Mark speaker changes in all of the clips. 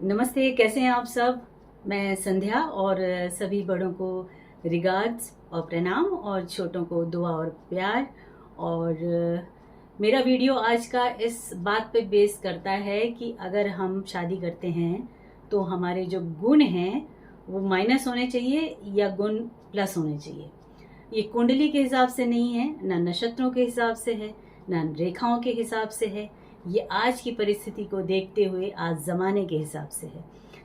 Speaker 1: नमस्ते, कैसे हैं आप सब। मैं संध्या और सभी बड़ों को रिगार्ड्स और प्रणाम और छोटों को दुआ और प्यार। और मेरा वीडियो आज का इस बात पे बेस करता है कि अगर हम शादी करते हैं तो हमारे जो गुण हैं वो माइनस होने चाहिए या गुण प्लस होने चाहिए। ये कुंडली के हिसाब से नहीं है, ना नक्षत्रों के हिसाब से है, ना रेखाओं के हिसाब से है। ये आज की परिस्थिति को देखते हुए आज जमाने के हिसाब से है।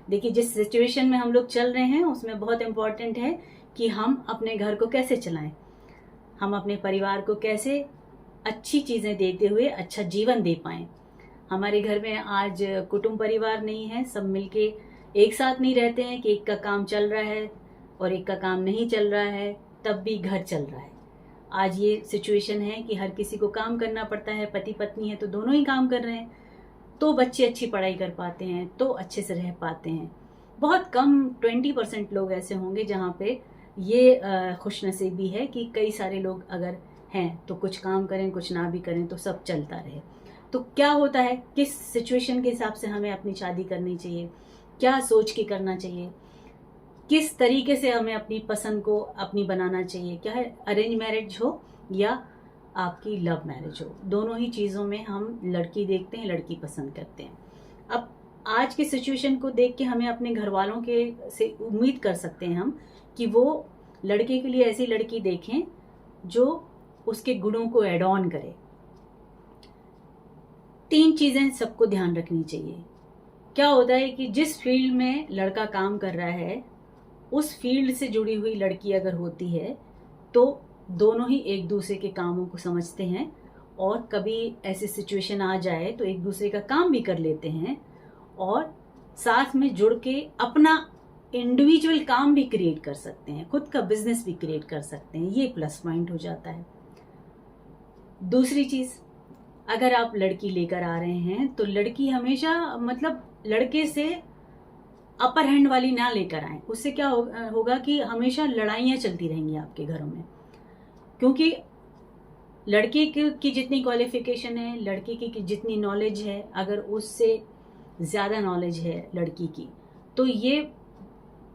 Speaker 1: देखिए, जिस सिचुएशन में हम लोग चल रहे हैं उसमें बहुत इम्पोर्टेंट है कि हम अपने घर को कैसे चलाएं, हम अपने परिवार को कैसे अच्छी चीज़ें देते हुए अच्छा जीवन दे पाएं। हमारे घर में आज कुटुंब परिवार नहीं है, सब मिलके एक साथ नहीं रहते हैं कि एक का काम चल रहा है और एक का काम नहीं चल रहा है, तब भी घर चल रहा है। आज ये सिचुएशन है कि हर किसी को काम करना पड़ता है, पति पत्नी है तो दोनों ही काम कर रहे हैं, तो बच्चे अच्छी पढ़ाई कर पाते हैं, तो अच्छे से रह पाते हैं। बहुत कम 20% लोग ऐसे होंगे जहाँ पे ये खुशनसीबी है कि कई सारे लोग अगर हैं तो कुछ काम करें, कुछ ना भी करें तो सब चलता रहे। तो क्या होता है, किस सिचुएशन के हिसाब से हमें अपनी शादी करनी चाहिए, क्या सोच के करना चाहिए, किस तरीके से हमें अपनी पसंद को अपनी बनाना चाहिए, क्या है अरेंज मैरिज हो या आपकी लव मैरिज हो, दोनों ही चीज़ों में हम लड़की देखते हैं, लड़की पसंद करते हैं। अब आज की सिचुएशन को देख के हमें अपने घर वालों के से उम्मीद कर सकते हैं हम कि वो लड़के के लिए ऐसी लड़की देखें जो उसके गुणों को एड ऑन करे। 3 चीज़ें सबको ध्यान रखनी चाहिए। क्या होता है कि जिस फील्ड में लड़का काम कर रहा है उस फील्ड से जुड़ी हुई लड़की अगर होती है तो दोनों ही एक दूसरे के कामों को समझते हैं और कभी ऐसी सिचुएशन आ जाए तो एक दूसरे का काम भी कर लेते हैं और साथ में जुड़ के अपना इंडिविजुअल काम भी क्रिएट कर सकते हैं, खुद का बिजनेस भी क्रिएट कर सकते हैं। ये प्लस पॉइंट हो जाता है। दूसरी चीज, अगर आप लड़की लेकर आ रहे हैं तो लड़की हमेशा मतलब लड़के से अपर हैंड वाली ना लेकर आए। उससे क्या होगा कि हमेशा लड़ाइयाँ चलती रहेंगी आपके घरों में, क्योंकि लड़के की जितनी क्वालिफिकेशन है, लड़के की जितनी नॉलेज है, अगर उससे ज़्यादा नॉलेज है लड़की की तो ये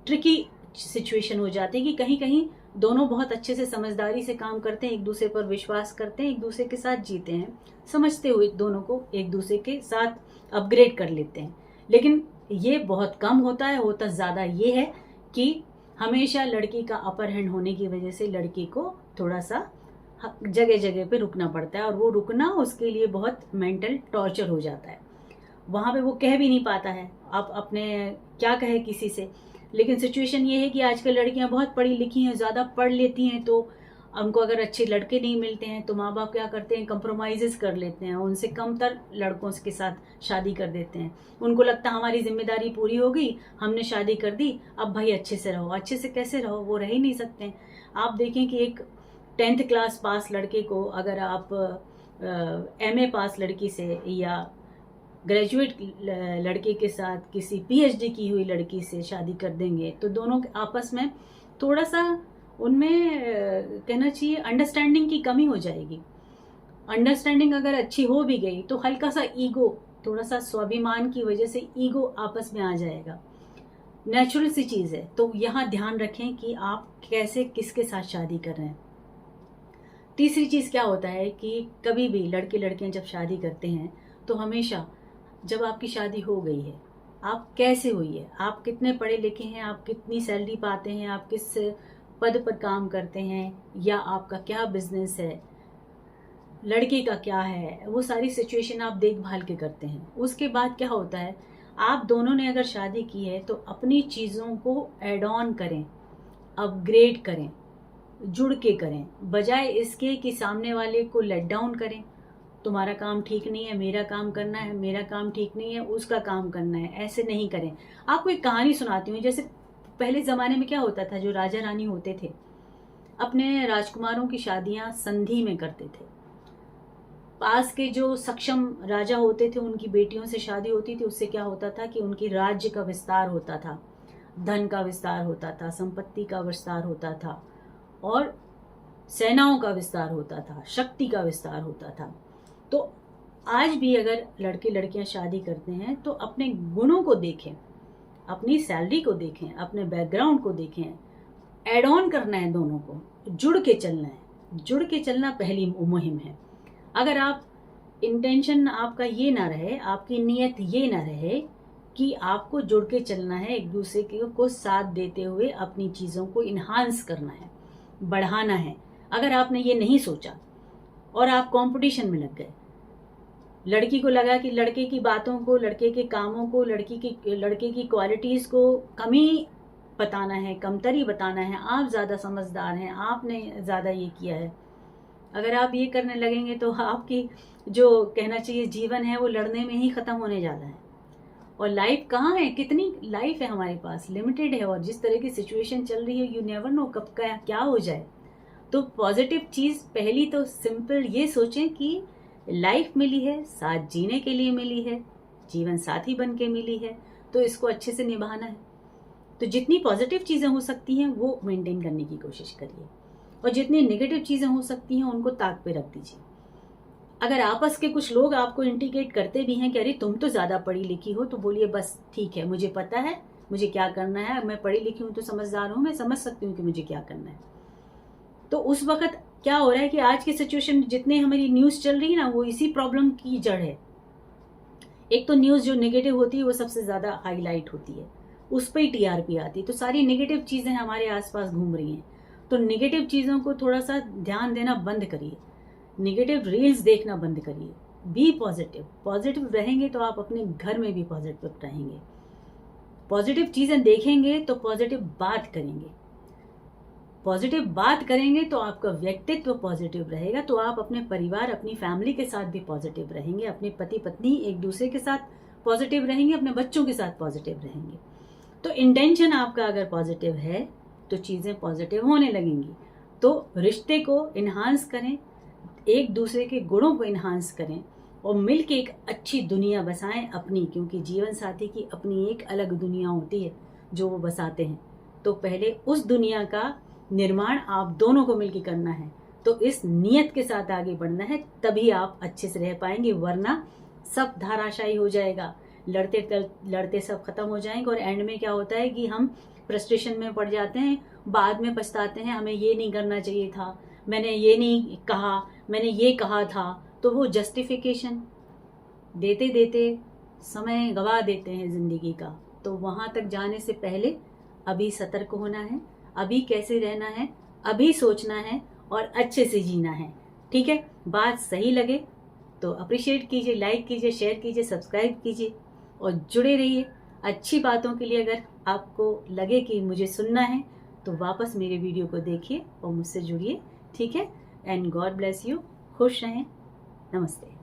Speaker 1: ट्रिकी सिचुएशन हो जाती है कि कहीं कहीं दोनों बहुत अच्छे से समझदारी से काम करते हैं, एक दूसरे पर विश्वास करते हैं, एक दूसरे के साथ जीते हैं, समझते हुए दोनों को एक दूसरे के साथ अपग्रेड कर लेते हैं। लेकिन ये बहुत कम होता है, होता ज़्यादा ये है कि हमेशा लड़की का अपर हैंड होने की वजह से लड़की को थोड़ा सा जगह जगह पे रुकना पड़ता है और वो रुकना उसके लिए बहुत मेंटल टॉर्चर हो जाता है। वहाँ पे वो कह भी नहीं पाता है आप अपने क्या कहे किसी से। लेकिन सिचुएशन ये है कि आजकल लड़कियां बहुत पढ़ी लिखी हैं, ज़्यादा पढ़ लेती हैं, तो उनको अगर अच्छे लड़के नहीं मिलते हैं तो माँ बाप क्या करते हैं, कंप्रोमाइज़ कर लेते हैं, उनसे कमतर लड़कों के साथ शादी कर देते हैं। उनको लगता है हमारी जिम्मेदारी पूरी हो गई, हमने शादी कर दी, अब भाई अच्छे से रहो। अच्छे से कैसे रहो, वो रह ही नहीं सकते हैं। आप देखें कि एक 10th क्लास पास लड़के को अगर आप MA पास लड़की से या ग्रेजुएट लड़के के साथ किसी PhD की हुई लड़की से शादी कर देंगे तो दोनों आपस में थोड़ा सा उनमें कहना चाहिए अंडरस्टैंडिंग की कमी हो जाएगी। अंडरस्टैंडिंग अगर अच्छी हो भी गई तो हल्का सा ईगो, थोड़ा सा स्वाभिमान की वजह से ईगो आपस में आ जाएगा। नेचुरल सी चीज़ है। तो यहाँ ध्यान रखें कि आप कैसे किसके साथ शादी कर रहे हैं। तीसरी चीज़ क्या होता है कि कभी भी लड़के लड़कियां जब शादी करते हैं तो हमेशा जब आपकी शादी हो गई है, आप कैसे हुई है, आप कितने पढ़े लिखे हैं, आप कितनी सैलरी पाते हैं, आप किस पद पर काम करते हैं, या आपका क्या बिजनेस है, लड़के का क्या है, वो सारी सिचुएशन आप देखभाल के करते हैं। उसके बाद क्या होता है, आप दोनों ने अगर शादी की है तो अपनी चीज़ों को एड ऑन करें, अपग्रेड करें, जुड़ के करें, बजाय इसके कि सामने वाले को लेट डाउन करें। तुम्हारा काम ठीक नहीं है, मेरा काम करना है, मेरा काम ठीक नहीं है, उसका काम करना है, ऐसे नहीं करें। आपको एक कहानी सुनाती हूँ। जैसे पहले ज़माने में क्या होता था, जो राजा रानी होते थे अपने राजकुमारों की शादियाँ संधि में करते थे। पास के जो सक्षम राजा होते थे उनकी बेटियों से शादी होती थी। उससे क्या होता था कि उनकी राज्य का विस्तार होता था, धन का विस्तार होता था, संपत्ति का विस्तार होता था और सेनाओं का विस्तार होता था, शक्ति का विस्तार होता था। तो आज भी अगर लड़के लड़कियां शादी करते हैं तो अपने गुणों को देखें, अपनी सैलरी को देखें, अपने बैकग्राउंड को देखें, एड ऑन करना है, दोनों को जुड़ के चलना है। जुड़ के चलना पहली मुहिम है। अगर आप इंटेंशन आपका ये ना रहे, आपकी नीयत ये ना रहे कि आपको जुड़ के चलना है, एक दूसरे को साथ देते हुए अपनी चीज़ों को इन्हांस करना है, बढ़ाना है, अगर आपने ये नहीं सोचा और आप कंपटीशन में लग गए, लड़की को लगा कि लड़के की बातों को, लड़के के कामों को, लड़के की क्वालिटीज़ को कमी बताना है, कमतरी बताना है, आप ज़्यादा समझदार हैं, आपने ज़्यादा ये किया है, अगर आप ये करने लगेंगे तो आपकी जो कहना चाहिए जीवन है वो लड़ने में ही ख़त्म होने जा रहा है। और लाइफ कहाँ है, कितनी लाइफ है हमारे पास, लिमिटेड है। और जिस तरह की सिचुएशन चल रही है, यू नेवर नो कब का क्या हो जाए। तो पॉजिटिव चीज़ पहली तो सिंपल ये सोचें कि लाइफ मिली है, साथ जीने के लिए मिली है, जीवन साथी बन के मिली है, तो इसको अच्छे से निभाना है। तो जितनी पॉजिटिव चीज़ें हो सकती हैं वो मेंटेन करने की कोशिश करिए, और जितनी नेगेटिव चीज़ें हो सकती हैं उनको ताक पे रख दीजिए। अगर आपस के कुछ लोग आपको इंडिकेट करते भी हैं कि अरे तुम तो ज़्यादा पढ़ी लिखी हो, तो बोलिए बस ठीक है, मुझे पता है मुझे क्या करना है, मैं पढ़ी लिखी हूँ तो समझदार हूँ, मैं समझ सकती हूँ कि मुझे क्या करना है। तो उस वक्त क्या हो रहा है कि आज की सिचुएशन में जितने हमारी न्यूज़ चल रही है ना, वो इसी प्रॉब्लम की जड़ है। एक तो न्यूज़ जो नेगेटिव होती है वो सबसे ज़्यादा हाईलाइट होती है, उस पर ही टीआरपी आती है, तो सारी नेगेटिव चीज़ें हमारे आसपास घूम रही हैं। तो नेगेटिव चीज़ों को थोड़ा सा ध्यान देना बंद करिए, नेगेटिव रील्स देखना बंद करिए, बी पॉजिटिव। पॉजिटिव रहेंगे तो आप अपने घर में भी पॉजिटिव रहेंगे, पॉजिटिव चीज़ें देखेंगे तो पॉजिटिव बात करेंगे, पॉजिटिव बात करेंगे तो आपका व्यक्तित्व पॉजिटिव रहेगा, तो आप अपने परिवार, अपनी फैमिली के साथ भी पॉजिटिव रहेंगे, अपने पति पत्नी एक दूसरे के साथ पॉजिटिव रहेंगे, अपने बच्चों के साथ पॉजिटिव रहेंगे। तो इंटेंशन आपका अगर पॉजिटिव है तो चीज़ें पॉजिटिव होने लगेंगी। तो रिश्ते को इन्हांस करें, एक दूसरे के गुणों को इन्हांस करें और मिलके एक अच्छी दुनिया बसाएं अपनी, क्योंकि जीवन साथी की अपनी एक अलग दुनिया होती है जो वो बसाते हैं। तो पहले उस दुनिया का निर्माण आप दोनों को मिलकर करना है, तो इस नियत के साथ आगे बढ़ना है, तभी आप अच्छे से रह पाएंगे, वरना सब धाराशायी हो जाएगा, लड़ते सब खत्म हो जाएंगे। और एंड में क्या होता है कि हम फ्रस्ट्रेशन में पड़ जाते हैं, बाद में पछताते हैं, हमें ये नहीं करना चाहिए था, मैंने ये नहीं कहा, मैंने ये कहा था। तो वो जस्टिफिकेशन देते देते समय गवा देते हैं जिंदगी का। तो वहाँ तक जाने से पहले अभी सतर्क होना है, अभी कैसे रहना है, अभी सोचना है और अच्छे से जीना है। ठीक है, बात सही लगे तो अप्रिशिएट कीजिए, लाइक कीजिए, शेयर कीजिए, सब्सक्राइब कीजिए और जुड़े रहिए अच्छी बातों के लिए। अगर आपको लगे कि मुझे सुनना है तो वापस मेरे वीडियो को देखिए और मुझसे जुड़िए। ठीक है, एंड गॉड ब्लेस यू। खुश रहें। नमस्ते।